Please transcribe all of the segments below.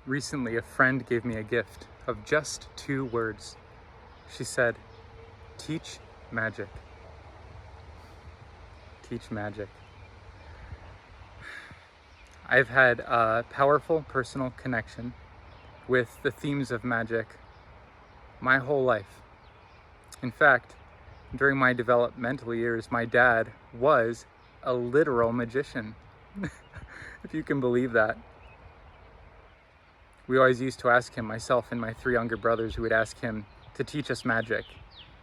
Recently, a friend gave me a gift of just 2 words. She said, "Teach magic." Teach magic. I've had a powerful personal connection with the themes of magic my whole life. In fact, during my developmental years, my dad was a literal magician, if you can believe that. We always used to ask him, myself and my 3 younger brothers, we would ask him to teach us magic,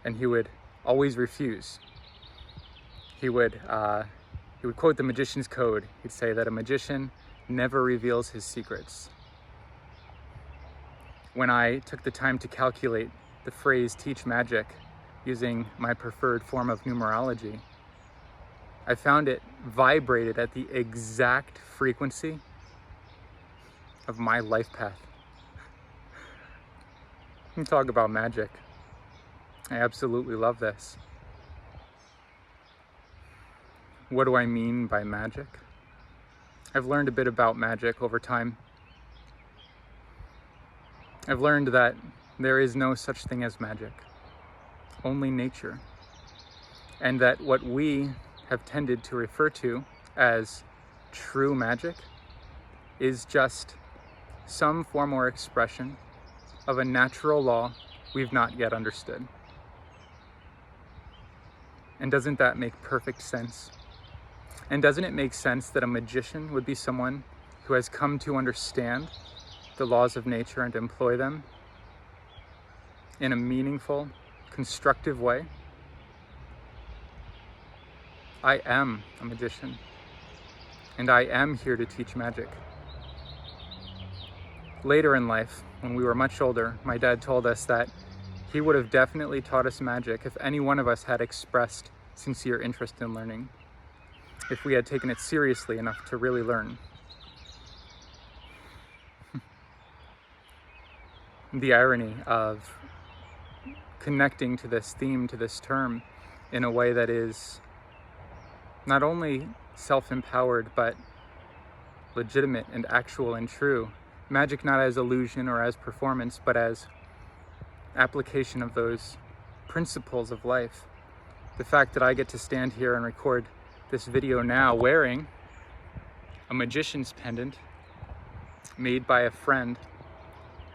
and he would always refuse. He would quote the magician's code. He'd say that a magician never reveals his secrets. When I took the time to calculate the phrase "teach magic" using my preferred form of numerology, I found it vibrated at the exact frequency of my life path. Talk about magic. I absolutely love this. What do I mean by magic? I've learned a bit about magic over time. I've learned that there is no such thing as magic, only nature. And that what we have tended to refer to as true magic is just some form or expression of a natural law we've not yet understood. And doesn't that make perfect sense? And doesn't it make sense that a magician would be someone who has come to understand the laws of nature and employ them in a meaningful, constructive way? I am a magician, and I am here to teach magic. Later in life, when we were much older, my dad told us that he would have definitely taught us magic if any one of us had expressed sincere interest in learning, if we had taken it seriously enough to really learn. The irony of connecting to this theme, to this term, in a way that is not only self-empowered, but legitimate and actual and true. Magic not as illusion or as performance, but as application of those principles of life. The fact that I get to stand here and record this video now wearing a magician's pendant made by a friend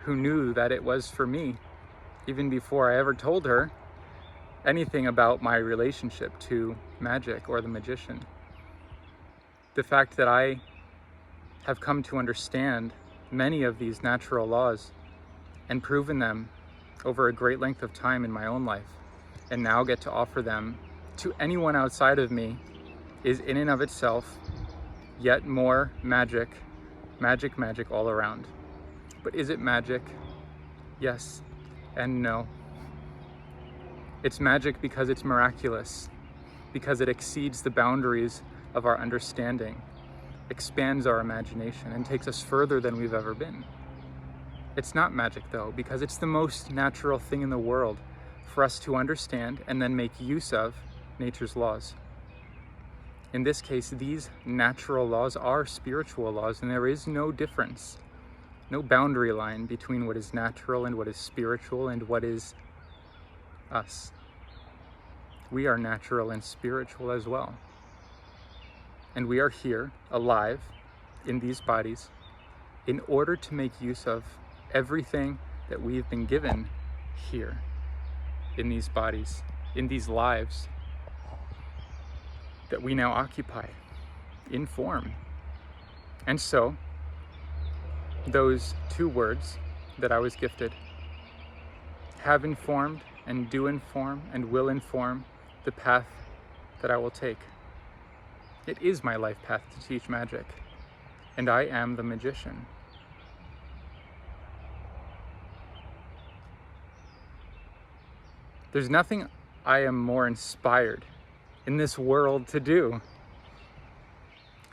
who knew that it was for me even before I ever told her anything about my relationship to magic or the magician. The fact that I have come to understand many of these natural laws and proven them over a great length of time in my own life, and now get to offer them to anyone outside of me, is in and of itself yet more magic all around. But is it magic? Yes and no. It's magic because it's miraculous, because it exceeds the boundaries of our understanding, expands our imagination, and takes us further than we've ever been. It's not magic though, because it's the most natural thing in the world for us to understand and then make use of nature's laws. In this case, these natural laws are spiritual laws, and there is no difference, no boundary line between what is natural and what is spiritual and what is us. We are natural and spiritual as well. And we are here, alive, in these bodies, in order to make use of everything that we've been given here, in these bodies, in these lives that we now occupy in form. And so, those 2 words that I was gifted have informed and do inform and will inform the path that I will take. It is my life path to teach magic, and I am the magician. There's nothing I am more inspired in this world to do.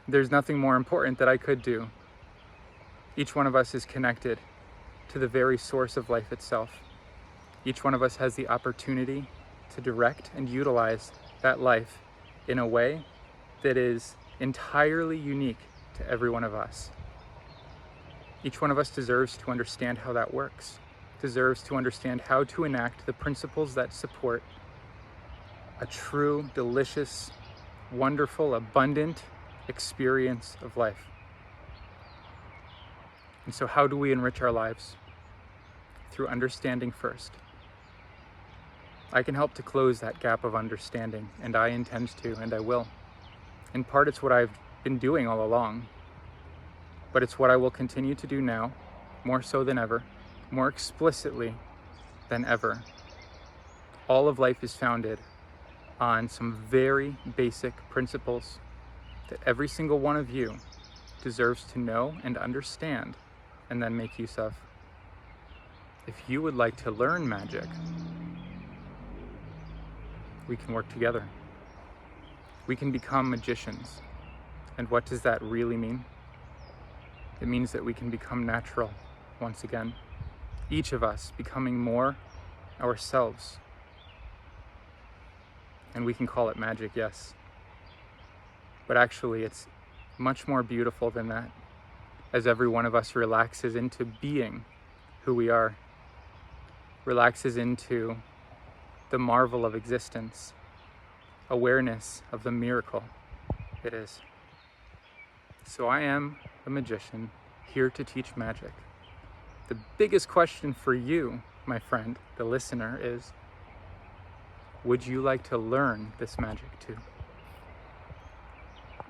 There's nothing more important that I could do. Each one of us is connected to the very source of life itself. Each one of us has the opportunity to direct and utilize that life in a way that is entirely unique to every one of us. Each one of us deserves to understand how that works, deserves to understand how to enact the principles that support a true, delicious, wonderful, abundant experience of life. And so how do we enrich our lives? Through understanding first. I can help to close that gap of understanding, and I intend to, and I will. In part, it's what I've been doing all along, but it's what I will continue to do now, more so than ever, more explicitly than ever. All of life is founded on some very basic principles that every single one of you deserves to know and understand and then make use of. If you would like to learn magic, we can work together. We can become magicians. And what does that really mean? It means that we can become natural once again. Each of us becoming more ourselves. And we can call it magic, yes. But actually, it's much more beautiful than that, as every one of us relaxes into being who we are, relaxes into the marvel of existence, awareness of the miracle it is. So I am a magician, here to teach magic. The biggest question for you, my friend, the listener, is, would you like to learn this magic too?